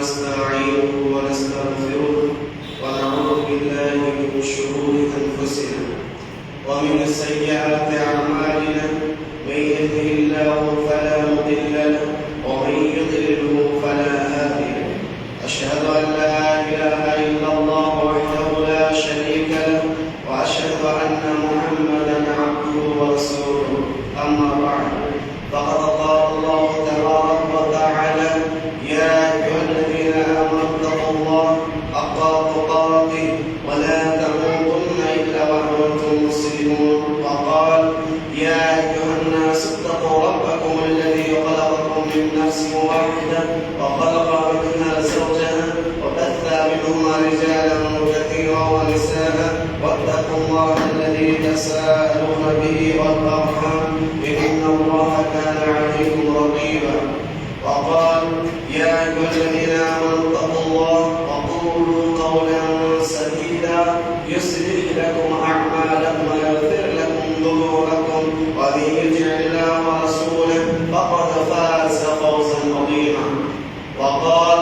ونستعينه ونستغفره ونعوذ بالله من شرور أنفسنا ومن سيئات أعمالنا. من يهده الله فلا مضل له ومن يضلله فلا هادي له. أشهد أن لا إله إلا الله وحده لا شريك له وأشهد أن محمدا عبده ورسوله. أما بعد، فقد قال الله تبارك وتعالى: يا أيها الذين آمنوا اتقوا الله حق تقاته ولا تموتن إلا وأنتم مسلمون. وقال: يا أيها الناس اتقوا ربكم الذي خلقكم من نفس واحدة وخلق منها زوجها وبث منهما رجالا كثيرا ونساء واتقوا الله الذي تساءلون به والأرحام إن الله كان عليكم رقيبا. وقال: يا أيها الذين آمنوا اتقوا الله وقولوا قولا سديدا يصلح لكم أعمالكم ويغفر لكم ذنوبكم ومن يطع الله ورسوله فقد فاز فوزا عظيما. وقال: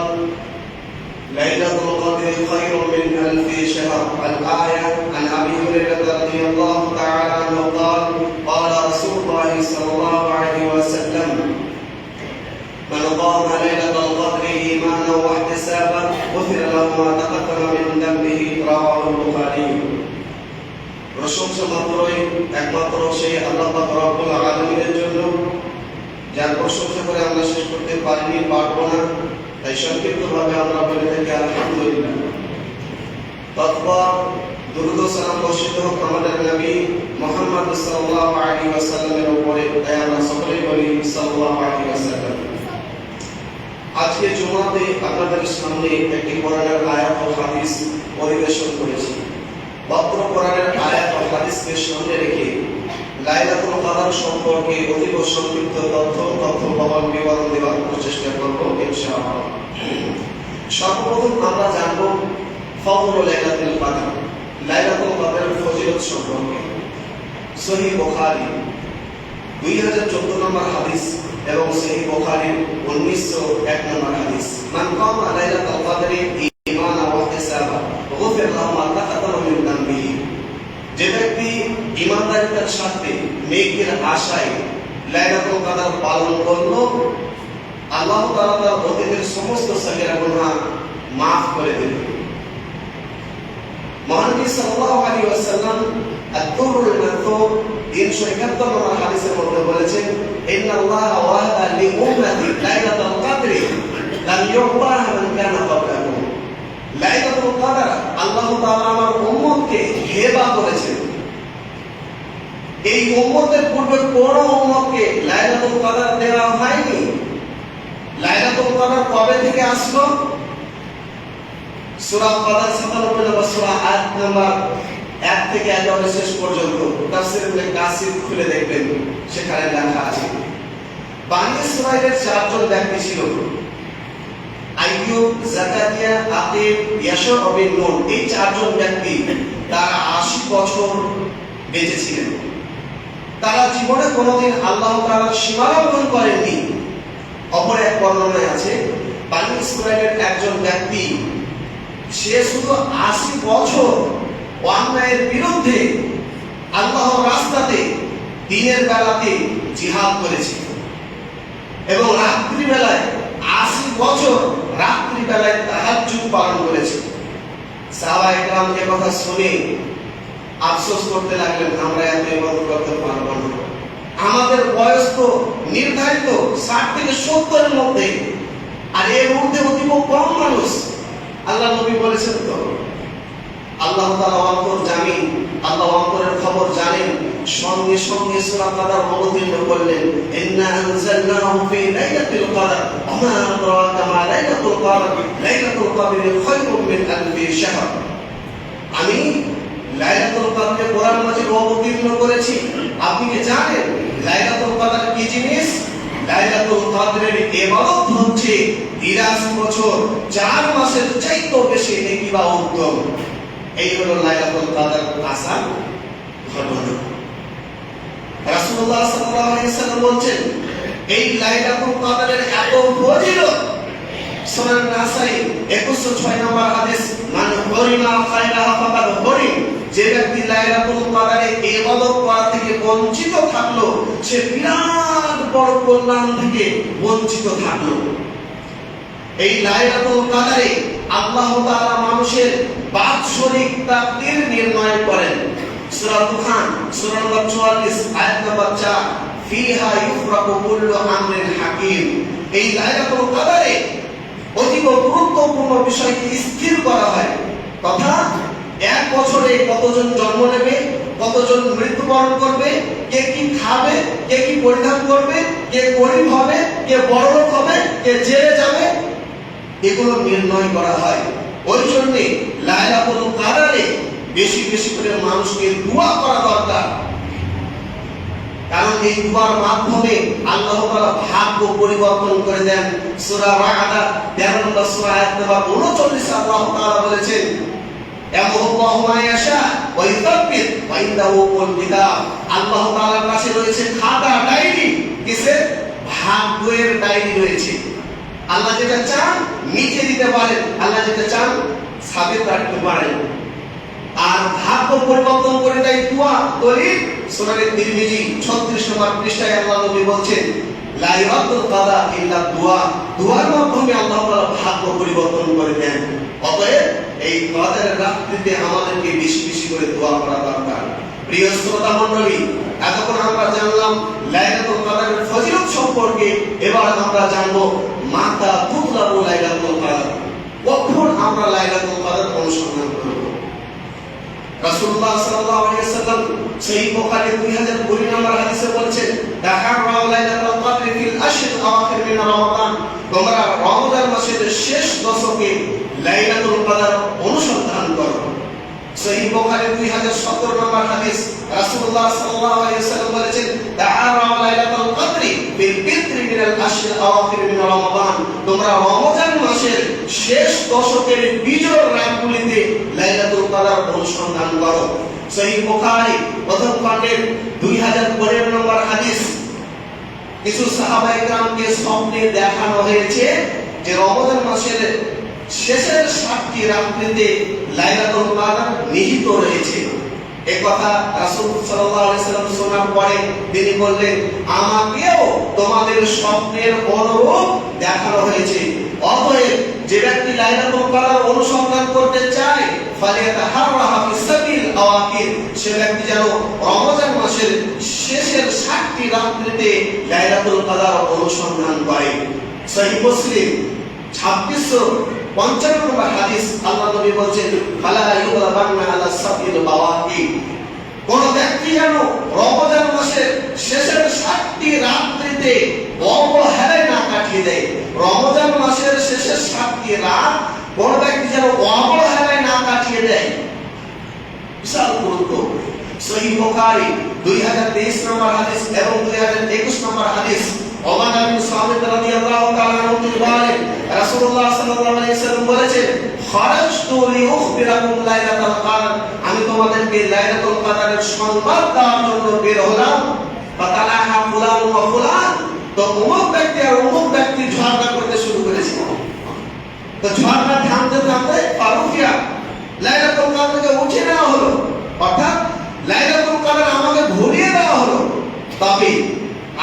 ليلة القدر خير من 1000 شهر. الآية. عن أبي هريرة رضي الله تعالى عنه قال: قال رسول الله صلى الله عليه وسلم: من قام ليلة القدر إيمانا واحتسابا غفر له ما تقدم من ذنبه. رواه البخاري. প্রশংসা মাত্রই একমাত্র সেই আল্লাহ পাক রব্বুল আলামিনের জন্য, যার প্রশংসা করে আমরা শেষ করতে পারবো না। তাই সংক্ষিপ্তভাবে আমরা বলে থাকি আলহামদুলিল্লাহ। তারপর দুরূদ ও সালাম বর্ষিত হোক আমাদের নবী মুহাম্মদ সাল্লাল্লাহু আলাইহি ওয়াসাল্লামের উপরে। তাই আমরা সকলেই বলি সাল্লাল্লাহু আলাইহি ওয়াসাল্লাম। আজকে জুমাতে আপনাদের সামনে একটি কোরআনের আয়াত ও হাদিস পরিবেশন করেছি। মাত্র কোরআনের আয়াত ও হাদিসকে সামনে রেখে লাইলাতুল কদর সম্পর্কে অতীব সংক্ষিপ্ত তথ্যবহুল বিবরণ দেওয়ার চেষ্টা করব ইনশাআল্লাহ। সর্বপ্রথম আমরা জানব ফজল লাইলাতুল কদর, লাইলাতুল কদরের ফজিলত সম্পর্কে। সহিহ বুখারী 2014 নম্বর হাদিস এবং সহিহ বুখারীর 1901 নম্বর হাদিস: মান কামা লাইলাতুল কদরি ঈমানান ওয়া ইহতিসাবান গুফির লাহু মা তাকাদ্দামা মিন যামবিহি। যে ব্যক্তি ঈমানদারিতার সাথে নেকির আশায় লাইলাতুল কদর পালন করলো, আল্লাহ তাআলা তার অতীতের সমস্ত সগীরা গুনাহ maaf করে দেবেন। মহানবী সাল্লাল্লাহু আলাইহি ওয়াসাল্লাম আত-তুরুল মানসুর 371 নম্বর হাদিসের মধ্যে বলেছেন: ইন্নাল্লাহা ওয়াহাদা লি উম্মতি লাইলাতুল কদরি লাম ইউতাহা মান কানা ক্বাবলাকুম। লাইলাতুল কদর আল্লাহ তাআলা আমার উম্মতকে হেবা করেছেন। এই উম্মতের পূর্বে কোন উম্মতকে লাইলাতুল কদর দেওয়া হয়নি। লাইলাতুল কদর কবে থেকে আসলো? সূরা কদর 97 নম্বর সূরা আয়াত নাম্বার 1 থেকে 11 শেষ পর্যন্ত তাফসীর ইবনে কাসির খুলে দেখবেন, সেখানে লেখা আছে বনি ইসরাঈলের 4 জন ব্যক্তি ছিল: আইয়ুব, জাকারিয়া, আকিব, ইয়াশা ও নূহ। এই 4 জন ব্যক্তি তারা 80 বছর বেঁচে ছিলেন। তারা জীবনে কোনোদিন আল্লাহ তাআলার সীমা লঙ্ঘন করেননি। অপর এক বর্ণনায় আছে বনি ইসরাঈলের একজন ব্যক্তি, সে শুধু 80 বছর অন্যায়ের বিরুদ্ধে আল্লাহর রাস্তাতে দিনের বেলাতে জিহাদ করেছে এবং রাত্রি বেলায় 80 বছর রাত্রি বেলায় তাহাজ্জুদ পালন করেছে। সাহাবায়ে কেরাম এই কথা শুনে আফসোস করতে লাগলেন, আমরা এত ইবাদত করতে পারব না। আমাদের বয়স তো নির্ধারিত 60 থেকে 70 এর মধ্যে, আর এর মধ্যে অতীব কম মানুষ। আল্লাহ নবী বলেছেন তো, আল্লাহ তাআলা অন্তর জানেন, আল্লাহ অন্তরের খবর জানেন। সঙ্গে সঙ্গে সূরা কদর অবতীর্ণ করলেন: ইন্না আনজালনাহু ফি লাইলাতুল কদর ওয়া মা আদরাকা মা লাইলাতুল কদর লাইলাতুল কদরি খায়রুম মিন 1000 শাহর। আমি লাইলাতুল কদরকে কোরআন মাজিদ অবতীর্ণ করেছি। আপনি কি জানেন লাইলাতুল কদর কি জিনিস? লাইলাতুল কদরের ইবাদত হচ্ছে 83 বছর 4 মাসের চাইতে বেশি নেকি বা উত্তম। এই হলো লাইলাতুল কদর আসান ঘটনা। রাসূলুল্লাহ সাল্লাল্লাহু আলাইহি ওয়াসাল্লাম বলেন, এই লাইলাতুল কদরের এত ফজিলত সুনান নাসাই 2106 নম্বর হাদিস, মান হরিমা খায়রাহা ফাকাদ হরিম, যে ব্যক্তি লাইলাতুল কদরে ইবাদত করা থেকে বঞ্চিত থাকলো, সে বিরাট বড় কল্যাণ থেকে বঞ্চিত থাকলো। এই লাইলাতুল কদরে আল্লাহ তাআলা মানুষের বাৎসরিক তাকদীর নির্ণয় করেন। সূরা দুখান সূরা নম্বর 44 আয়াত নম্বর 4, ফিহা ইউফরাকু কুল্লু আমরিন হাকিম। এই লাইলাতুল কদরে অতীব গুরুত্বপূর্ণ বিষয়কে স্থির করা হয়, তথা এক বছরে কতজন জন্ম নেবে, কতজন মৃত্যুবরণ করবে, কে কি খাবে, কে কি পরিধান করবে, কে গরিব হবে, কে বড়লোক হবে, কে জেলে যাবে, এগুলো নির্ণয় করা হয়। ওই জন্য লাইলাতুল কদরে বেশি বেশি করে মানুষকে দোয়া করা দরকার, কারণ এই দুয়ার মাধ্যমে আল্লাহ তাআলা ভাগ্য পরিবর্তন করে দেন। সূরা রা'দ 13 নম্বর সূরা আয়াত নম্বর 39 আল্লাহ তাআলা বলেছেন, ইয়ামুল্লাহু মা ইয়াশা ওয়া ইউসাব্বিত ওয়া ইনদাহু উম্মুল কিতাব। আল্লাহ তাআলার কাছে রয়েছে খাতা, ডায়েরি, কিসের? ভাগ্যের ডায়েরি রয়েছে। আল্লাহ যেটা চান মিটিয়ে দিতে পারেন, আল্লাহ যেটা চান সাবিত রাখতে পারেন। আর ভাগ্য পরিবর্তন করে দেয় দোয়া দলিল। সূরা তিরমিজি 36 নম্বর পৃষ্ঠায় আল্লাহ নবী বলছেন, লা ইয়ারদুল কাদা ইল্লা দুআ, দুআর মাধ্যমে আল্লাহ তাআলা ভাগ্য পরিবর্তন করে দেন। অতএব এই কদরের রাত্রিতে আমাদেরকে বেশি বেশি করে দোয়া করা দরকার। প্রিয় শ্রোতা মণ্ডলী, এতক্ষণ আমরা জানলাম লাইলাতুল কদরের ফজিলত সম্পর্কে, এবার আমরা জানবো মাতা তুতলাবু লাইলাতুল কদর, কখন আমরা লাইলাতুল কদর অনুসন্ধান করব। রাসূলুল্লাহ সাল্লাল্লাহু আলাইহি ওয়াসাল্লাম সহিহ বুখারী 2020 নম্বর হাদিসে বলেছেন, তাহাররাউ লাইলাতুল কদর ফিল আশর আওয়াখির মিন রমাদান, তোমরা রমজান মাসের শেষ দশকে লাইলাতুল কদর অনুসন্ধান করো। সহিহ বুখারী 2017 নম্বর হাদিস, রাসূলুল্লাহ সাল্লাল্লাহু আলাইহি ওয়াসাল্লাম বলেছেন, তাহাররাউ লাইলাতুল কদর ফিল বিত্রি মিনাল আশর আওয়াখির মিন রমাদান, তোমরা রমজান মাসের শেষ দশকের বিজোড় রাতগুলিতে লাইলাতুল কদর অনুসন্ধান করো। সহিহ বুখারী প্রথম খণ্ডের 2015 নম্বর হাদিস, কিছু সাহাবায়ে কেরামকে স্বপ্নে দেখানো হয়েছে যে রমজান মাসের শেষের 7টি রাত্রিতে লাইলাতুল কদর নিহিত রয়েছে। এই কথা রাসূল সাল্লাল্লাহু আলাইহি ওয়াসাল্লাম শোনার পরে তিনি বললেন, আমাকেও তোমাদের স্বপ্নের অনুরূপ দেখানো হয়েছে। অতএব যে ব্যক্তি লাইলাতুল কদর অনুসন্ধান করতে চায়, ফালিয়াতাহাররাহা ফিসাবিল আওয়াকির, সে ব্যক্তি যেন রমজান মাসের শেষের 7টি রাত্রিতে লাইলাতুল কদর অনুসন্ধান করে। সহিহ মুসলিম 2655 নম্বর হাদিস, আল্লাহ নবী বলেন, ফালা ইউগলাবান্না আলা সাবিল বাওয়াকি, কোন ব্যক্তি যেন রমজান মাসের শেষের 7টি রাত্রিতে অবহেলায় না কাটিয়ে দেয়। রমজান মাসের শেষের 7টি রাত কোন ব্যক্তি যেন অবহেলায় না কাটিয়ে দেয়, বিশাল গুরুত্ব। সহিহ বুখারী 2023 নম্বর হাদিস এবং 2021 নম্বর হাদিস, ওমর বিন সামিত রাদিয়াল্লাহু তাআলা আনহু তিনি বলেন, রাসূলুল্লাহ সাল্লাল্লাহু আলাইহি ওয়াসাল্লাম বলেছেন, খারাজতু লিউখবিরাকুম লাইলাতুল কদর, আমি তোমাদেরকে লাইলাতুল কদরের সংবাদ দেওয়ার জন্য বের হলাম। ফাতালাহা ফুলান ওয়া ফুলান, তো অমুক ব্যক্তি আর অমুক ব্যক্তি ঝগড়া করতে শুরু করেছে। তো ঝগড়া থামতে থামতে ফারুকিয়া লাইলাতুল কদরকে উঠিয়ে নেওয়া হলো, অর্থাৎ লাইলাতুল কদর আমাকে ভুলিয়ে দেওয়া হলো। তবে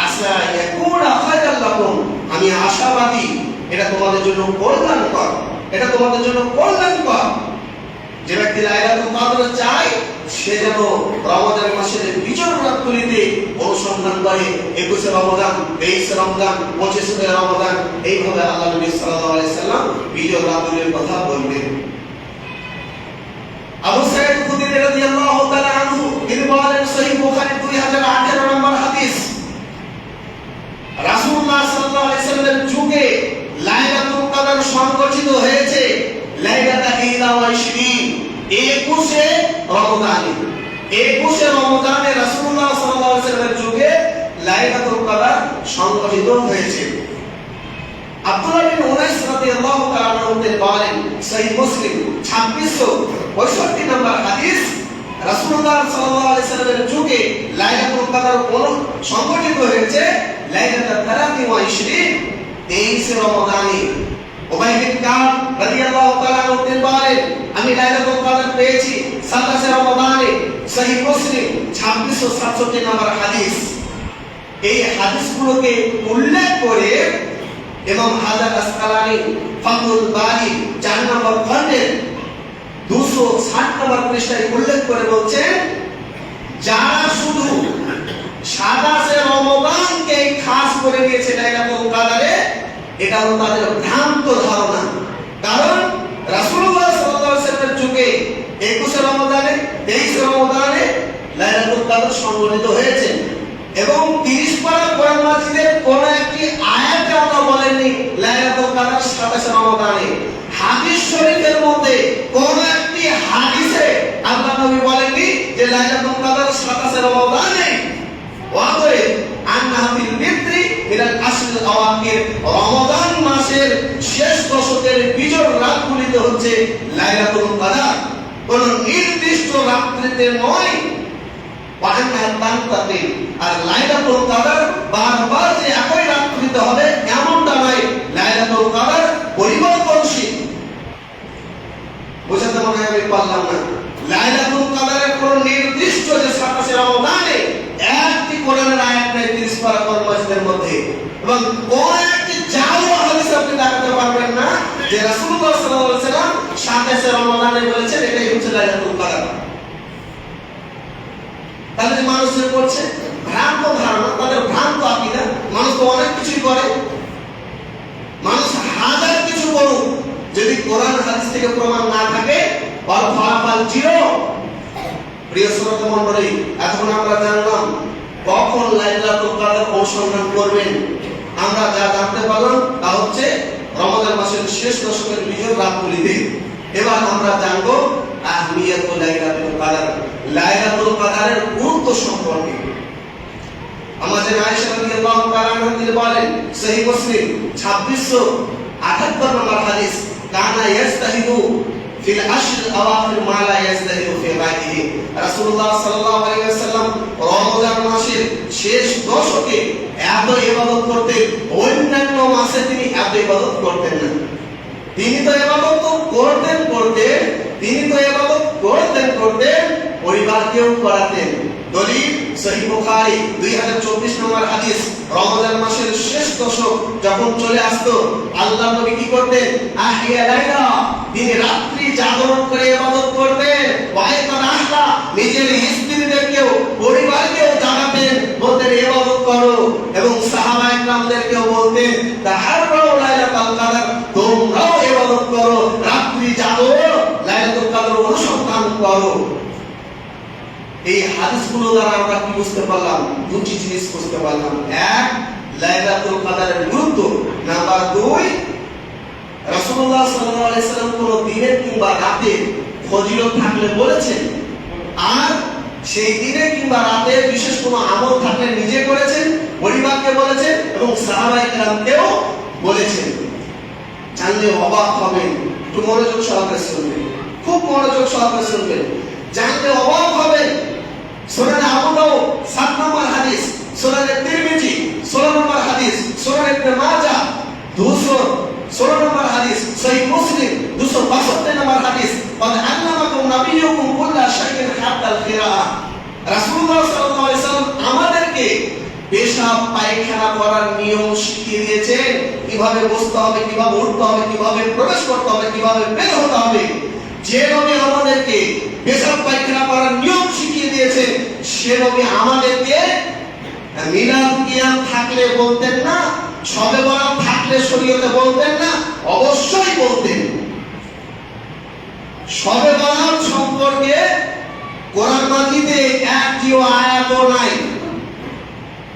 আসা ইয়াকুনা খায়রাল লাকুম, আমি আশাবাদী এটা তোমাদের জন্য কল্যাণকর, এটা তোমাদের জন্য কল্যাণকর। যে ব্যক্তি লাইলাতুল কদর চায় সে যেন রমজান মাসের বিজোড় রাতগুলিতে অনুসন্ধান করে। 21 রমজান, 23 রমজান, 25 রমজান, এইভাবে আল্লাহ নবী সাল্লাল্লাহু আলাইহি সাল্লাম বিজোড় রাতগুলির কথা বলবেন। আবু সাঈদ খুদরি রাদিয়াল্লাহু তাআলা আনহু তিনি বলেন, সহিহ বুখারী 2018 নম্বর হাদিস, রাসূলুল্লাহ সাল্লাল্লাহু আলাইহি সাল্লামের যুগে লাইলাতুল কদর সংগঠিত হয়েছে লাইলাতুল 21 রমজানে। 21 রমজানে রাসূলুল্লাহ সাল্লাল্লাহু আলাইহি সাল্লামের যুগে লাইলাতুল কদর সংগঠিত হয়েছে। আব্দুল্লাহ বিন উনাইস রাদিয়াল্লাহু তাআলা আনহু তিনি বলেন, সহিহ মুসলিম 2665 নম্বর হাদিস, রাসূলুল্লাহ সাল্লাল্লাহু আলাইহি সাল্লামের যুগে লাইলাতুল কদর সংগঠিত হয়েছে লাইলাতুল 23 রমজানে। উবাই বিন কাব রাদিয়াল্লাহু তাআলা তিনি বলেন, আমি লাইলাতুল কদর পেয়েছি 27 রমাদানে। সহিহ মুসলিম 2667 নম্বর হাদিস। এই হাদিসগুলোকে উল্লেখ করে ইমাম হাজার আসকালানি ফাতুল বারি 4 নম্বর খণ্ডের 260 নম্বর পৃষ্ঠায় উল্লেখ করে বলছেন, যারা শুধু 27 রমাদানকে খাস করে নিয়েছে লাইলাতুল কদরে, এটা হলো তাদের ভ্রান্ত ধারণা। কারণ রাসূলুল্লাহ সাল্লাল্লাহু আলাইহি ওয়াসাল্লামের যুগে 21 রমাদানে 23 রমাদানে লাইলাতুল কদর সংগঠিত হয়েছে এবং 30 পারা কোরআন মাজিদের কোন একটি আয়াতে আল্লাহ বলেননি লাইলাতুল কদর 27 রমাদানে। হাদিস শরীফের মধ্যে কোন একটি হাদিসে আল্লাহ নবী বলেননি যে লাইলাতুল কদর 27 রমাদানে। ওয়াদরে আন্নাহাবিল বিত্রি মিনাল আশরিল আওয়াকির, রমাদান মাসের শেষ দশকের বিজোড় রাতগুলিতে হচ্ছে লাইলাতুল কদর, কোন নির্দিষ্ট রাত্রিতে নয়। আর লাইলাতুল কদর বারবার যে একই রাত্রিতে হবে এমনটা নয়, লাইলাতুল কদর পরিবর্তনশীল। বুঝাতে মনে হয় আমি পারলাম না। লাইলাতুল কদরের কোন নির্দিষ্ট যে 27 রমাদানে একটি কোরআনের আয়াত নেই 30 পারা কোরআন মাজিদের মধ্যে, এবং কোন একটি জাতীয় হাদিস আপনি দেখাতে পারবেন না যে রাসূলুল্লাহ সাল্লাল্লাহু আলাইহি ওয়াসাল্লাম 27 রমাদানে বলেছেন এটাই হচ্ছে লাইলাতুল কদর। তাহলে মানুষের করছে ভ্রান্ত ধারণা, তাদের ভ্রান্ত আকীদা। মানুষ তো অনেক কিছুই করে, মানুষ হাজার কিছু করুক, যদি কোরআন হাদিস থেকে প্রমাণ না থাকে আর ফলাফল জিরো। প্রিয় শ্রোতা মণ্ডলী, এখন আমরা জানলাম কখন লাইলাতুল কদর অনুসন্ধান করবেন। আমরা যা জানতে পারলাম তা হচ্ছে রমাদান মাসের শেষ দশকের বিজোড় রাতগুলিতে। এবার আমরা জানবো আহমিয়াতুল লাইলাতুল কদর, লাইলাতুল কদরের গুরুত্ব সম্পর্কে। আমাদের আয়েশা রাদিয়াল্লাহু তাআলা তিনি বলেন, সহিহ মুসলিম 2678 নম্বর হাদিস, কানা ইস্তাহিদু ফিল আশর আওয়াখির মা লা ইস্তাহিদু ফি বাইতিহি। রাসূলুল্লাহ সাল্লাল্লাহু আলাইহি ওয়াসাল্লাম রমজান মাসের শেষ দশকে এত ইবাদত করতেন, অন্যান্য মাসে তিনি এত ইবাদত করতেন না। তিনি তো ইবাদত করতেন পরিবারকেও করাতেন। দলিল সহিহ বুখারী 2024 নম্বর হাদিস, রমজান মাসের শেষ দশক যখন চলে আসতো আল্লাহ নবী কি করতেন? আহিয়া লাইলা, তিনি রাত্রি জাগরণ করে ইবাদত করতেন। ওয়াইকান আহলা, নিজের স্ত্রীদেরকেও পরিবারকেও জাগাতেন, বলতেন ইবাদত করো। এবং সাহাবায়ে কেরামদেরকেও বলতেন তাহাররাউ লাইলাতুল কদর, তোমরাও ইবাদত করো, রাত্রি জাগো, লাইলাতুল কদর অনুসন্ধান করো। এই হাদিসগুলো দ্বারা আমরা কি বুঝতে পারলাম? দুটি জিনিস বুঝতে পারলাম। এক, লাইলাতুল কদরের গুরুত্ব। নাম্বার 2, রাসূলুল্লাহ সাল্লাল্লাহু আলাইহি সাল্লাম কোন দিনের কিংবা রাতে ফজিলত থাকলে বলেছেন, আর সেই দিনে কিংবা রাতে বিশেষ কোন আমল থাকলে নিজে করেছেন, পরিবারকে বলেছেন এবং সাহাবায়ে কেরামকেও বলেছেন। জানলে অবাক হবেন। একটু মনোযোগ সহকারে শুনবেন, খুব মনোযোগ সহকারে শুনবেন, জানলে অবাক হবেন। সুনান আবু দাউদ 7 নম্বর হাদিস, সুনান তিরমিজি 16 নম্বর হাদিস, সুনান ইবনে মাজাহ 216 নম্বর হাদিস, সহিহ মুসলিম 262 নম্বর হাদিস, ওয়া আল্লামাকুম নাবিয়্যুকুম কুল্লা শাইইন হাত্তাল কিরাআহ। রাসূলুল্লাহ সাল্লাল্লাহু আলাইহি সাল্লাম আমাদেরকে পেশাব পায়খানা করার নিয়ম শিখিয়ে দিয়েছেন, কিভাবে বসতে হবে, কিভাবে উঠতে হবে, কিভাবে প্রবেশ করতে হবে, কিভাবে বের হতে হবে। যে নবী আমাদেরকে পেশাব পায়খানা করার নিয়ম শিখিয়ে দিয়েছে, সে নবী আমাদেরকে মিলাদ কিয়াম থাকলে বলতেন না, শবে বরাত থাকলে শরীয়তে বলতেন না, অবশ্যই বলতেন। শবে বরাত সম্পর্কে কোরআন মাজিদে একটিও আয়াতও নাই,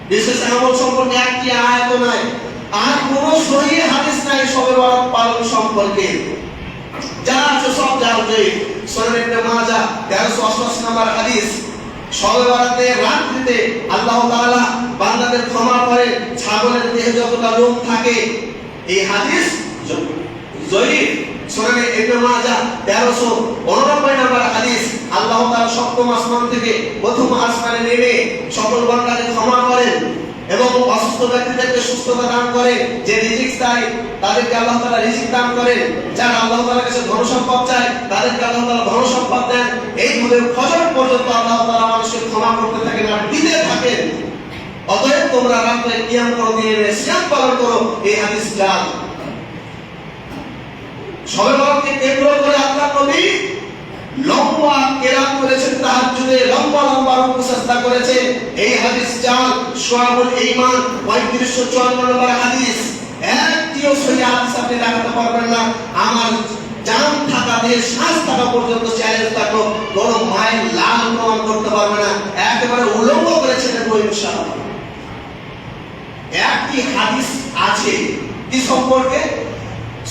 বিশেষ আমল সম্পর্কে একটি আয়াতও নাই, আর কোন সহিহ হাদিস নাই শবে বরাত পালন সম্পর্কে। যা আছে সব জানতে সুনান ইবনে মাজাহ 1388 নম্বর হাদিস, শবে বরাতে রাত্রিতে আল্লাহ তাআলা বান্দাদের ক্ষমা করে, ছাগলের দেহে যতটা লোম থাকে। এই হাদিস জয়ীফ। সুনান ইবনে মাজাহ 1389 নম্বর হাদিস, আল্লাহ তাআলা সপ্তম আসমান থেকে প্রথম আসমানে নেমে সকল বান্দাদের ক্ষমা করেন এবং অসুস্থ ব্যক্তিদেরকে সুস্থতা দান করেন, যে রিজিক চায় তাদেরকে আল্লাহ তাআলা রিজিক দান করেন, যারা আল্লাহ তাআলার কাছে ধন সম্পদ চায় তাদেরকে আল্লাহ তাআলা ধন সম্পদ দেন। এইভাবে ফজর পর্যন্ত আল্লাহ তাআলা মানুষকে ক্ষমা করতে থাকেন আর দিতে থাকেন। অতএব তোমরা রাতে কিয়াম করো, দিনে সিয়াম পালন করো, এই হাদিস জাল। শবে বরাতকে কেন্দ্র করে আল্লাহ নবী লম্বা কেরাত করেছেন, তাহাজ্জুদে লম্বা লম্বা রুকু সাজদা করেছেন। এই হাদিস জাল। শুআবুল ঈমান 3554 নম্বর হাদিস। একটিও সহিহ হাদিস আপনি দেখাতে পারবেন না। আমার জান থাকা দিয়ে শ্বাস থাকা পর্যন্ত চ্যালেঞ্জ থাকলো, কোন মায়ের লাল প্রমাণ করতে পারবে না। একেবারে উলঙ্গ করেছেন ইনশাআল্লাহ। একটি হাদিস আছে কি সম্পর্কে?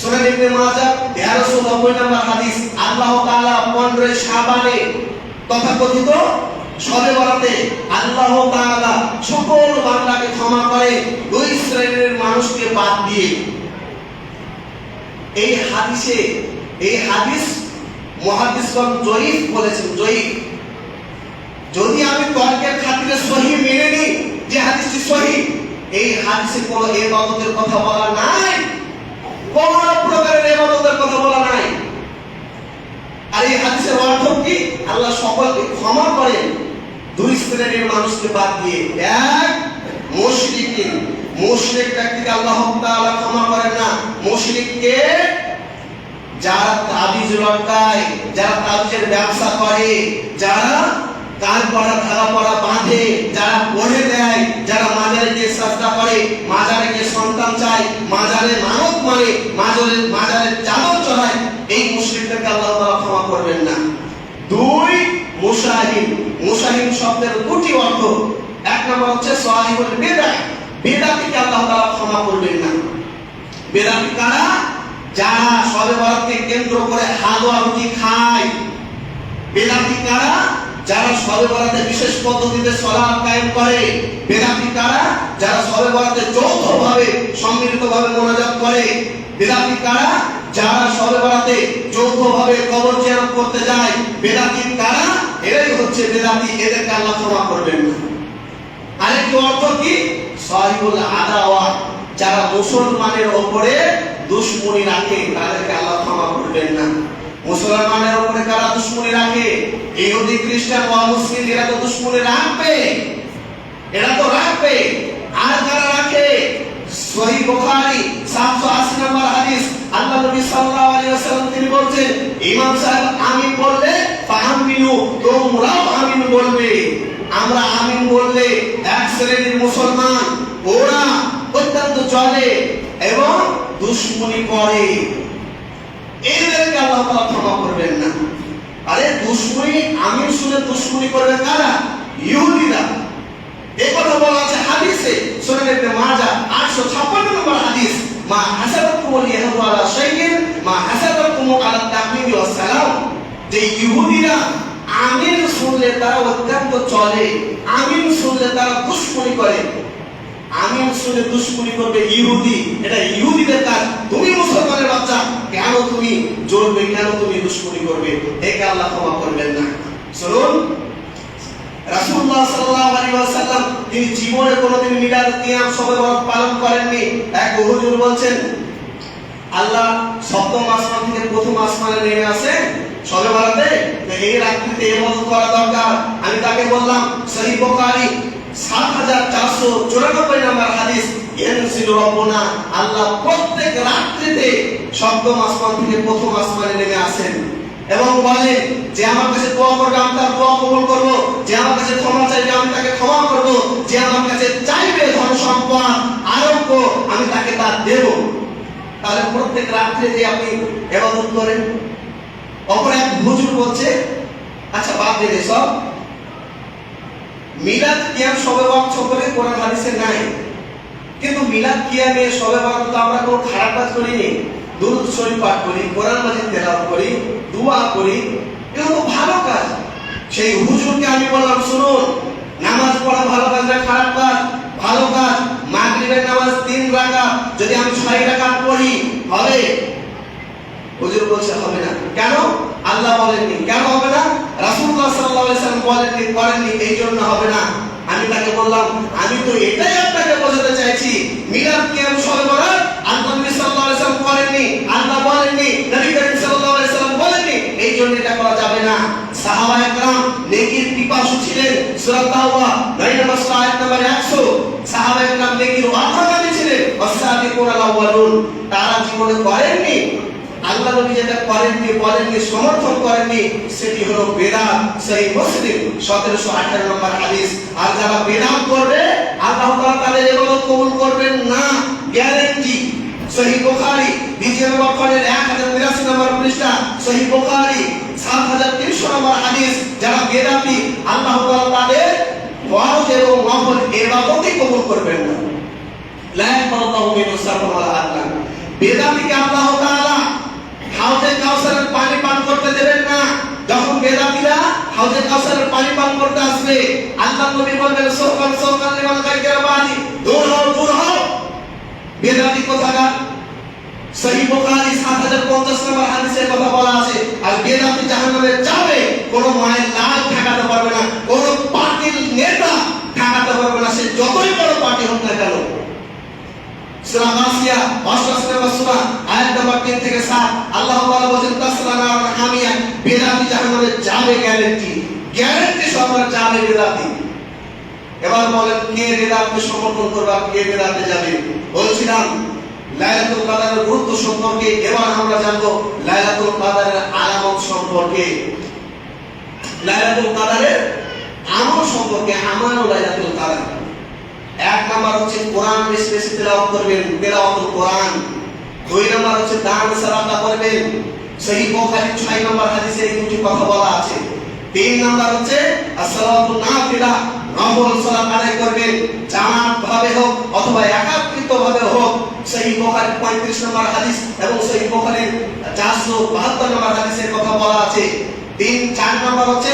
সুনান ইবনে মাজাহ 1390 নম্বর হাদিস। আল্লাহ তাআলা 15 শাবানে তথাকথিত শবে বরাতে আল্লাহ তাআলা সকল বান্দাকে ক্ষমা করে, দুই শ্রেণীর মানুষকে বাদ দিয়ে। এই হাদিস মুহাদ্দিসগণ জয়ীফ বলেছেন, জয়ীফ। যদি আমি তর্কের খাতিরে সহিহ মেনে নিই যে হাদিসটি সহিহ, এই হাদিসে কোনো ইবাদতের কথা বলা নাই, কোন প্রকারের ইবাদতের কথা বলা নাই। আর এই হাদিসের অর্থ কি? আল্লাহ সকলকে ক্ষমা করেন দুই শ্রেণীর মানুষকে বাদ দিয়ে। এক, মুশরিক ব্যক্তিকে আল্লাহ তাআলা ক্ষমা করেন না। মুশরিককে যারা তাবিজ লটকায়, যারা তাবিজের ব্যবসা করে, যারা কান পড়া ধাগা পড়া বাঁধে, যারা পড়ে দেয়, যারা মাজারে গিয়ে সাজদা করে, মাজারে গিয়ে সন্তান চায়, মাজারে মানত মানে, মাজারে চাদর চড়ায়, এই মুশরিকদেরকে আল্লাহ তাআলা ক্ষমা করবেন না। দুই, মুশাহিন শব্দের দুটি অর্থ। এক নম্বর হচ্ছে সাহিবুল বিদআহ, বিদআতকে আল্লাহ তাআলা ক্ষমা করবেন না। বিদআত কারা? যারা শবে বরাতকে কেন্দ্র করে হালুয়া রুটি খায়। বিদআত কারা? যারা শবে বরাতে বিশেষ পদ্ধতিতে সালাত কায়েম করে। বিদআত কারা? যারা শবে বরাতে যৌথভাবে সম্মিলিতভাবে মোনাজাত করে। বিদআত কারা? যারা শবে বরাতে যৌথভাবে কবর জিয়ারত করতে যায়। বিদআত কারা? এরাই হচ্ছে বিদআতি, এদেরকে আল্লাহ ক্ষমা করবেন না। আরেকটি অর্থ কি? সাহিবুল আদাওয়া, যারা মুসলমানের উপরে দুশমনি রাখে, তাদেরকে আল্লাহ ক্ষমা করবেন না। মুসলমানের উপরে কারা দুশমনি রাখে? ইহুদি, খ্রিস্টান, অমুসলিম, এরা তো দুশমনি রাখবে, এরা তো রাখবে। আর কারা রাখে? সহিহ বুখারী 780 নম্বর হাদিস। আল্লাহ নবী সাল্লাল্লাহু আলাইহি ওয়াসাল্লাম তিনি বলেন, ইমাম সাহেব আমিন বললে ফাহামিনু, তোমরাও আমিন বলবে। আমরা আমিন বললে এক শ্রেণীর মুসলমান ওরা অত্যন্ত চলে এবং দুশমনি করে, এদেরকে আল্লাহ তাআলা ক্ষমা করবেন না। আরে দুশমনি, আমিন শুনে দুশমনি করবে কারা? ইহুদিরা। এই কথা বলা আছে হাদিসে, সুনান ইবনে মাজাহ 856 নম্বর হাদিস। মা হাসাবাকুমুল ইয়াহুদু আলা শাইইন মা হাসাবাকুম আলা তাহমিদ ওয়াস সালাম। যে ইহুদিরা আমিন শুনলে তারা অত্যন্ত চলে, আমিন শুনলে তারা দুশমনি করে। আমিন শুনে দুশমনি করবে ইহুদি, এটা ইহুদিদের কাজ। তুমি মুসলমানের বাচ্চা, কেন তুমি জ্বলবে, কেন তুমি দুশমনি করবে? একে আল্লাহ ক্ষমা করবেন না। শুনুন, রাসূলুল্লাহ সাল্লাল্লাহু আলাইহি ওয়াসাল্লাম তিনি জীবনে কোনোদিন মিলাদ কিয়াম শবে বরাত পালন করেননি। এক হুজুর বলছেন, আল্লাহ সপ্তম আসমান থেকে প্রথম আসমানে নেমে আসে শবে বরাতে, এই রাত্রিতে ইবাদত করা দরকার। আমি তাকে বললাম, সহিহ বুখারী 7494 নম্বর হাদিস, ইয়ানজিলু রাব্বুনা, আল্লাহ প্রত্যেক রাত্রিতে সপ্তম আসমান থেকে প্রথম আসমানে নেমে আসেন এবং বলেন যে আমার কাছে দোয়া করবে আমি তার দোয়া কবুল করব, যে আমার কাছে ক্ষমা চাইবে আমি তাকে ক্ষমা করব, যে আমার কাছে চাইবে ধন সম্পদ আরোগ্য আমি তাকে তা দেব। তাহলে প্রত্যেক রাত্রে যে আপনি ইবাদত করেন। অপর এক হুজুর বলছে, আচ্ছা বাদ দে সব, মিলাদ কিয়াম শবে বরাত সম্পর্কে কোরআন হাদিসে নাই, কিন্তু মিলাদ কিয়ামে শবে বরাত তো আমরা কোনো খারাপ কাজ করিনি। দুরূদ শরীফ পাঠ করি, কোরআন মাজিদ তেলাওয়াত করি, দোয়া করি, এগুলো তো ভালো কাজ। সেই হুজুরকে আমি বললাম, শুনুন, নামাজ পড়া ভালো কাজ না খারাপ কাজ? ভালো কাজ। মাগরিবের নামাজ 3 রাকাত যদি আমি 6 রাকাত পড়ি হবে? হুজুর বলছে হবে না। কেন? আল্লাহ বলেননি। কেন হবে না? রাসূলুল্লাহ সাল্লাল্লাহু আলাইহি ওয়াসাল্লাম বলেননি, করেননি, এই জন্য হবে না। আমি তাকে বললাম, আমি তো এটাই আপনাকে বোঝাতে চাইছি, মিলাদ কিয়াম শবে বরাত আল্লাহ নবী সাল্লাল্লাহু আলাইহি ওয়াসাল্লাম করেননি, আল্লাহ বলেননি, নবী করিম সাল্লাল্লাহু আলাইহি ওয়াসাল্লাম বলেননি, এই জন্য এটা করা যাবে না। সাহাবায়ে কেরাম নেকির পিপাসু ছিলেন। সূরা তাওবা 9 নম্বর সূরা আয়াত নম্বর 100। সাহাবায়ে কেরাম নেকির অগ্রগামী ছিলেন। ওয়াসাবিকুনাল আউয়ালুন, তারা জীবনে করেননি, আল্লাহ নবী যেটা করেননি, বলেননি, সমর্থন করেননি, সেটি হলো বেদাত। সহিহ মুসলিম 1718 নম্বর হাদিস। আর যারা বেদাত করবে আল্লাহ তাআলা তাদের ইবাদত কবুল করবেন না, গ্যারান্টি। সহিহ বুখারী দ্বিতীয় নম্বর খণ্ডের 1083 নম্বর পৃষ্ঠা, সহিহ বুখারী 7300 নম্বর হাদিস। যারা বেদাতি আল্লাহ তাআলা তাদের ফরজ এবং নফল ইবাদতই কবুল করবেন না। লা ইয়াকবালু মিনহু সারফান ওয়ালা আদলান। বেদাতিকে আল্লাহ তাআলা হাউজে কাউসারের পানি পান করতে দেবেন না। যখন বেদাতিরা হাউজে কাউসারের পানি পান করতে আসবে, আল্লাহ নবী বলবেন, সওকান সওকান লিমান গায়রা বানি, দূর হও দূর হও। বেদাতি কোথাকার? সহিহ বুখারী 7050 নম্বর হাদিসে কথা বলা আছে। আর বেদাতি জাহান্নামে যাবে, কোন মায়ের লাল ঠেকাতে পারবে না, কোন পার্টির নেতা ঠেকাতে পারবে না, সে যতই বড় পার্টি হোক না কেন। সূরা গাসিয়া 88 নম্বর সূরা আয়াত নম্বর 3 থেকে 7 আল্লাহ তাআলা বলেন, তাসলানা হামিয়া, বেদাতি জাহান্নামে যাবে, গ্যারান্টি, গ্যারান্টি সবার যাবে বেদাতি। এবার বলেন, কে বেদাতকে সমর্থন করবে, কে বেদাতে যাবে? বলছিলাম লাইলাতুল কদরের গুরুত্ব সম্পর্কে। এবার আমরা জানবো লাইলাতুল কদরের আলামত সম্পর্কে, লাইলাতুল কদরের আমল সম্পর্কে। আমানু লাইলাতুল কদর, এক নাম্বার হচ্ছে কোরআন বেশি বেশি তেলাওয়াত করবেন, তেলাওয়াতুল কোরআন। দুই নাম্বার হচ্ছে দান সাদাকা করবেন। সহিহ বুখারী 6 নম্বর হাদিসে এই দুটি কথা বলা আছে। তিন নাম্বার হচ্ছে as-সালাতুন নাফিলা, নফল সালাত আদায় করবেন, জামাত ভাবে হোক অথবা একাকৃত ভাবে হোক। সহিহ বুখারী 35 নম্বর হাদিস এবং সহিহ বুখারী 472 নম্বর হাদিসে কথা বলা আছে। 4 নাম্বার হচ্ছে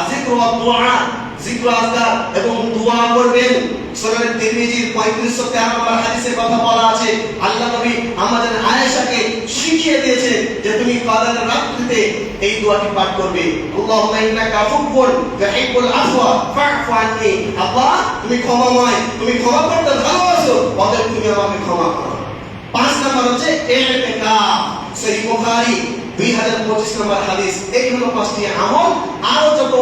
যিকর ওয়া দুআ, যিকর আজকার এবং দোয়া করবেন। সুনান তিরমিজির 3513 নম্বর হাদিসে কথা বলা আছে। আল্লাহ নবী আমাদের আয়েশাকে শিখিয়ে দিয়েছে যে তুমি কদরের রাত্রিতে এই দোয়াটি পাঠ করবে, আল্লাহুম্মা ইন্নাকা আফুউন তুহিব্বুল আফওয়া ফা'ফু আননি। আল্লাহ তুমি ক্ষমাময়, তুমি ক্ষমা করতে ভালোবাসো, অতএব তুমি আমাকে ক্ষমা করো। 5 নাম্বার হচ্ছে ইতিকাফ। সহিহ বুখারী 2025 নম্বর হাদিস। এই হলো 5টি আমল। আরো যত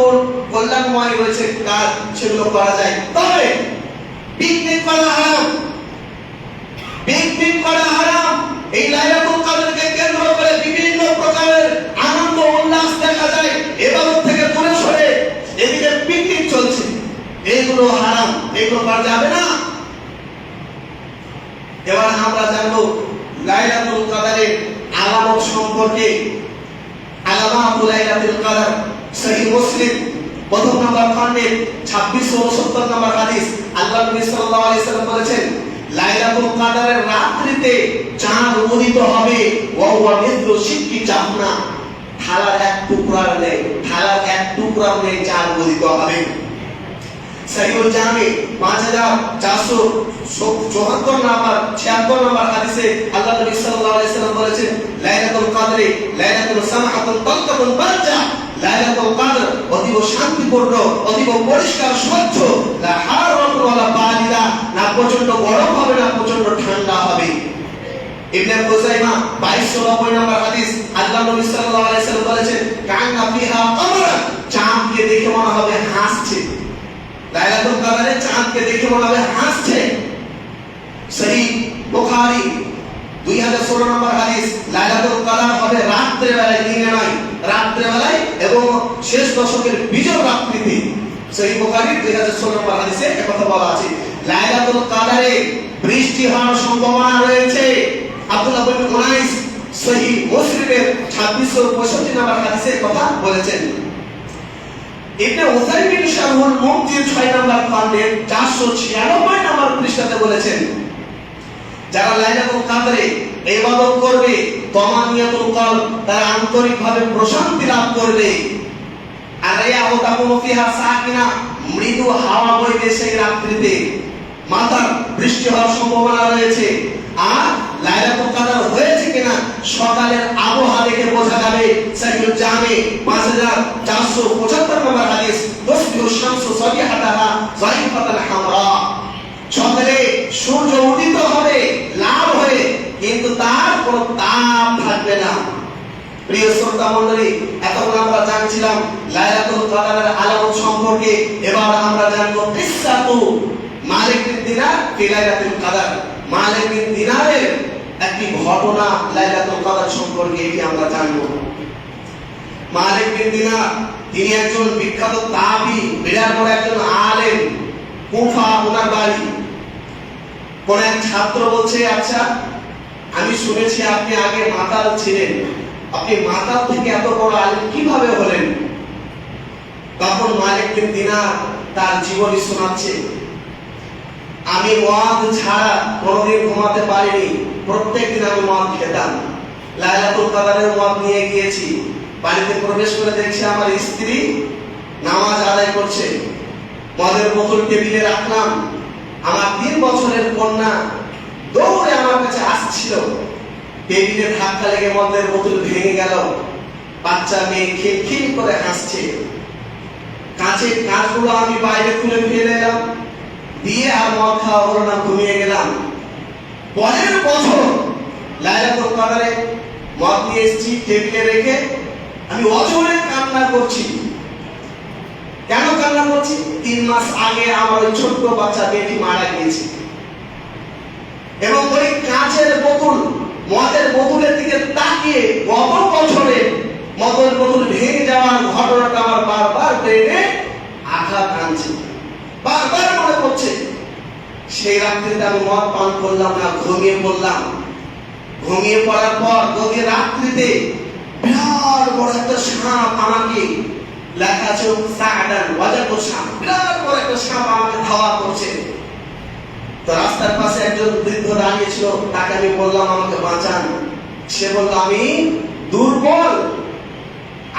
কল্যাণময় রয়েছে কাজ, সেগুলো করা যায়। তবে পিকনিক করা হারাম, পিকনিক করা হারাম। এই লাইলাতুল কদরকে কেন্দ্র করে বিভিন্ন প্রকারের আনন্দ উল্লাস দেখা যায়, ইবাদত থেকে দূরে সরে এদিকে পিকনিক চলছে, এগুলো হারাম, এগুলো করা যাবে না। এবার আমরা জানবো লাইলাতুল কদরের আলামত সম্পর্কে। আলামাতুল লাইলাতুল কদর, সহিহ মুসলিম প্রথম নম্বর খণ্ডে 2669 নম্বর হাদিস। আল্লাহ নবী সাল্লাল্লাহু আলাইহি সাল্লাম বলেছেন, লাইলাতুল কদরের রাত্রিতে চাঁদ উদিত হবে, ওয়া হুয়া মিথলু শিক্কি জাহন্না, থালার এক টুকরার নেই, থালার এক টুকরার নেই চাঁদ উদিত হবে। সহিহুল জামি 5474 নম্বর 76 নম্বর হাদিসে আল্লাহ নবী সাল্লাল্লাহু আলাইহি সাল্লাম বলেছেন, লাইলাতুল কদরে লাইলাতুল সামাহাতুন তালকাতুল বারজা, লাইলাতুল কদর অতীব শান্তিপূর্ণ, অতীব পরিষ্কার স্বচ্ছ, লা হারাতুন ওয়ালা বারিদা, না প্রচন্ড গরম হবে না প্রচন্ড ঠান্ডা হবে। ইবনে খুযাইমা 2290 নম্বর হাদিস। আল্লাহ নবী সাল্লাল্লাহু আলাইহি সাল্লাম বলেছেন, কান্না ফিহা কমরা, চাঁদকে দেখে মনে হবে হাসছে। লাইলাতুল কদরে চাঁদকে দেখে মনে হবে হাসছে। সহিহ বুখারী 2016 নম্বর হাদিস। লাইলাতুল কদর হবে রাত্রে বেলায়, দিনে নয়, রাত্রে বেলায় এবং শেষ দশকের বিজয় রাত্রিতে। সহিহ বুখারী 2016 নম্বর হাদিসে এই কথা বলা আছে। লাইলাতুল কদরে বৃষ্টি হওয়ার সম্ভাবনা রয়েছে। আব্দুল্লাহ ইবনে উনাইস সহিহ মুসলিমের 2665 নম্বর হাদিসে কথা বলেছেন। ইবনে উসাইমিন শারহুল মুমতির 6 নম্বর খণ্ডের 496 নম্বর পৃষ্ঠাতে বলেছেন, যারা লাইলাতুল কদরে ইবাদত করবে, তামানিয়াতুল কলব, তারা আন্তরিকভাবে প্রশান্তি লাভ করবে। আর ইয়াহু তাকুনু ফিহা সাকিনা, মৃদু হাওয়া বইবে সেই রাত্রিতে, মাথার বৃষ্টি হওয়ার সম্ভাবনা রয়েছে। আর লাইলাতুল কদর হয়েছে কিনা সকালের আবহাওয়া দেখে বোঝা যাবে। সহিহুল জামি 5475 নম্বর হাদিস, তসবিহ শামসু সাবিহাতাহা যাইফাতাল হামরা, সকালে সূর্য উদিত হবে লাল হয়ে, কিন্তু তার কোনো তাপ থাকবে না। প্রিয় শ্রোতা মণ্ডলী, এতক্ষণ আমরা জানছিলাম লাইলাতুল কদরের আলামত সম্পর্কে। এবার আমরা জানবো কিসসাতু মালিক বিন দিনার ফি লাইলাতুল কদর। মালিক বিন দিনারের একটি ঘটনা লাইলাতুল কদর সম্পর্কে, এটি আমরা জানবো। মালিক বিন দিনার তিনি একজন বিখ্যাত তাবী, বিরাট বড় একজন আলেম, কুফা ওনার বাড়ি। কোন এক ছাত্র বলছে, আচ্ছা আমি শুনেছি আপনি আগে মাতাল ছিলেন, আপনি মাতাল থেকে এত বড় আলেম কিভাবে হলেন? তখন মালিক বিন দিনার তার জীবনী শোনাচ্ছে, আমি মদ ছাড়া কোনোদিন ঘুমাতে পারিনি, প্রত্যেকদিন আমি মদ খেতাম। লাইলাতুল কদরের মদ নিয়ে গিয়েছি, বাড়িতে প্রবেশ করে দেখছি আমার স্ত্রী নামাজ আদায় করছে, মদের বোতল টেবিলে রাখলাম। আমার 3 বছরের কন্যা দৌড়ে আমার কাছে আসছিল, টেবিলে ধাক্কা লেগে মদের বোতল ভেঙে গেল। বাচ্চা মেয়ে খিলখিল করে হাসছে। কাঁচের কাঁচগুলো আমি বাইরে তুলে ফেলে এলাম, দিয়ে আর মদ খাওয়া হলো না, ঘুমিয়ে গেলাম। পরের বছর লাইলাতুল কদরে মদ নিয়ে এসেছি, টেবিলে রেখে আমি অজরে কান্না করছি। কেন কান্না করছি? 3 মাস আগে আমার ওই ছোট্ট বাচ্চা মেয়েটি মারা গিয়েছে, এবং ওই কাঁচের বোতল, মদের বোতলের দিকে তাকিয়ে গত বছরে মদের বোতল ভেঙে যাওয়ার ঘটনাটা আমার বারবার ব্রেনে আঘাত আনছে, বারবার মনে পড়ছে। সেই রাত্রিতে আমি মদ পান করলাম না, ঘুমিয়ে পড়লাম। ঘুমিয়ে পড়ার পর গভীর রাত্রিতে বিরাট বড় একটা সাপ আমাকে, লেখা আছে সাআদান ওয়াজাতু সাপ, বিরাট বড় একটা সাপ আমাকে ধাওয়া করছে। তো রাস্তার পাশে একজন বৃদ্ধ দাঁড়িয়ে ছিল, তাকে আমি বললাম আমাকে বাঁচান। সে বলল আমি দুর্বল,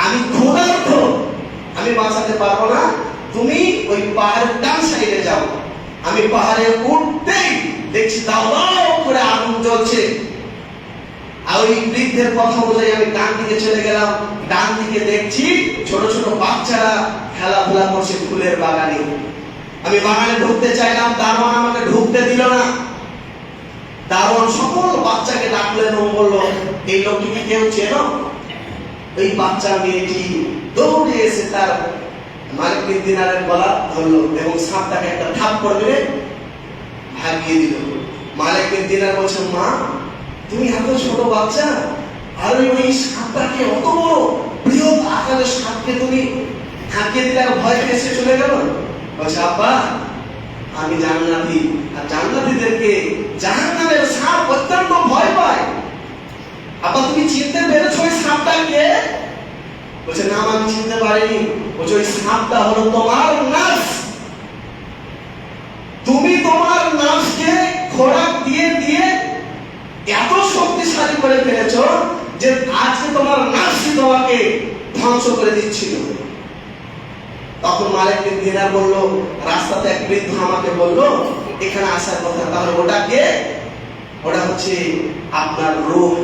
আমি ক্ষুধার্ত, আমি বাঁচাতে পারবো না, তুমি ওই পাহাড়ের ডান সাইডে যাও। আমি পাহাড়ে উঠতেই দেখছি দাও দাও করে আগুন জ্বলছে। আর ওই বৃদ্ধের কথা অনুযায়ী আমি ডান দিকে চলে গেলাম। ডান দিকে দেখছি ছোট ছোট বাচ্চারা খেলাধুলা করছে ফুলের বাগানে। আমি বাগানে ঢুকতে চাইলাম, দারোয়ান আমাকে ঢুকতে দিল না। দারোয়ান সকল বাচ্চাকে ডাকলেন ও বলল, এই লোকটিকে কেউ চেনো? ওই বাচ্চা মেয়েটি দৌড়ে এসে তার মালিক বিন দিনারের গলা ধরলো এবং সাপটাকে একটা থাপ্পড় মেরে ভাগিয়ে দিল। মালিক বিন দিনার বলছে, মা তুমি এত ছোট বাচ্চা, আর ওই সাপটাকে অত বড় বৃহৎ আকারের সাপকে তুমি ধাক্কে দিলে ভয় পেয়ে চলে গেল? বলছে, আব্বা আমি জান্নাতি, আর জান্নাতীদেরকে জাহান্নামের সাপ অত্যন্ত ভয় পায়। আব্বা তুমি চিনতে পেরেছো ওই সাপটা কে? বলছে, না আমি চিনতে পারিনি। বলছে, ওই সাপটা হলো তোমার নাফস। তুমি তোমার নাফসকে খোরাক দিয়ে দিয়ে এত শক্তিশালী করে ফেলেছো যে আজকে তোমার নাফসই তোমাকে ধ্বংস করে দিচ্ছিল। তখন মালিক বিন দিনার বলল, রাস্তাতে এক বৃদ্ধ আমাকে বলল এখানে আসার কথা। তাহলে ওটা কে? ওটা হচ্ছে আপনার রূহ,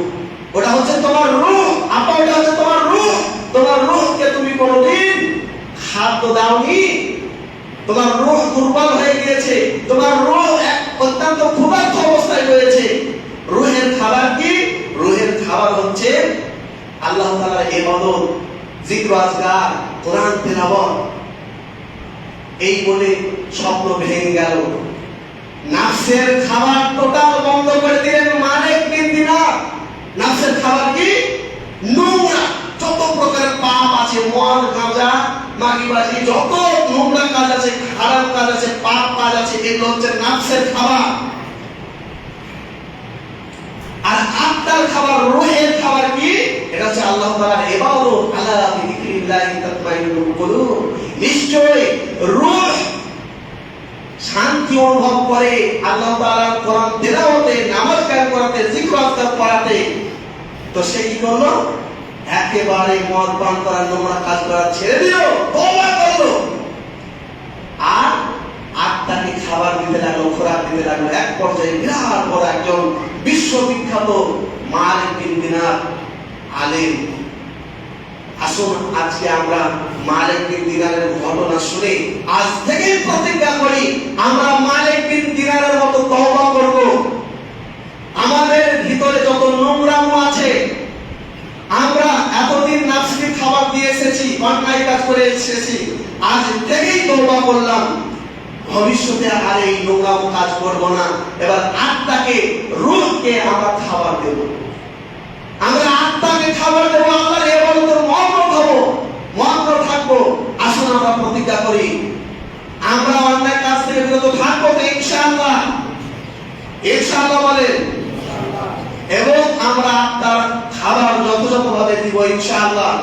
ওটা হচ্ছে তোমার রূহ। আপা ওটা হচ্ছে তোমার রূহ। তোমার রূহকে তুমি কোনোদিন খাদ্য দাওনি, তোমার রূহ দুর্বল হয়ে গিয়েছে, তোমার রূহ অত্যন্ত ক্ষুধার্ত অবস্থায় রয়েছে। রূহের খাবার কি? রূহের খাবার হচ্ছে আল্লাহ তাআলার ইবাদত, জিক্র আজকার, কোরআন তেলাওয়াত। এই বলে স্বপ্ন ভেঙে গেল। নাফসের খাবার টোটাল বন্ধ করে দিলেন মালিক বিন দিনার। নাফসের খাবার কি? নোংরা যত প্রকারের পাপ আছে, মদ গাঁজা মাগিবাজি, যত নোংরা কাজ আছে, খারাপ কাজ আছে, পাপ কাজ আছে, এগুলো হচ্ছে নাফসের খাবার। আর আত্মার খাবার, রূহের খাবার কি? এটা হচ্ছে আল্লাহ তাআলার ইবাদত। আলা বিযিকরিল্লাহি তাতমাইন্নুল কুলুব। নিশ্চয়ই রূহ শান্তি অনুভব করে আল্লাহ তাআলার কোরআন তেলাওয়াতে, নামাজ কায়েম করাতে, জিকির আজকার পড়াতে। তো সে কি করলো? একেবারে মদ পান করা, নোংরা কাজ করা ছেড়ে দিল, তওবা করলো, আর আত্মাকে খাবার দিতে লাগলো, খোরাক দিতে লাগলো। এক পর্যায়ে বিরাট বড় একজন বিশ্ববিখ্যাত মালিক বিন দিনার আলেম। আসুন আজকে আমরা মালিক বিন দিনারের ঘটনা শুনে আজ থেকেই প্রতিজ্ঞা করি আমরা মালিক বিন দিনারের মতো তওবা করব। আমাদের ভিতরে যত নোংরামো আছে, আমরা এতদিন নাফসকে খাবার দিয়ে এসেছি, অন্যায় কাজ করে এসেছি, আজ থেকেই তওবা করলাম ভবিষ্যতে আর এই নোংরামো কাজ করব না। এবার আত্মাকে, রূহকে আমরা খাবার দেব, আমরা আত্মাকে খাবার দেব, আল্লাহর ইবাদতের মগ্ন হব, মগ্ন থাকবো। আসুন আমরা প্রতিজ্ঞা করি আমরা অন্যায় কাজ থেকে বিরত থাকবো তো ইনশাআল্লাহ, ইনশাআল্লাহ বলেন। এবং আমরা আত্মার খাবার যথাযথভাবে দিব ইনশাআল্লাহ।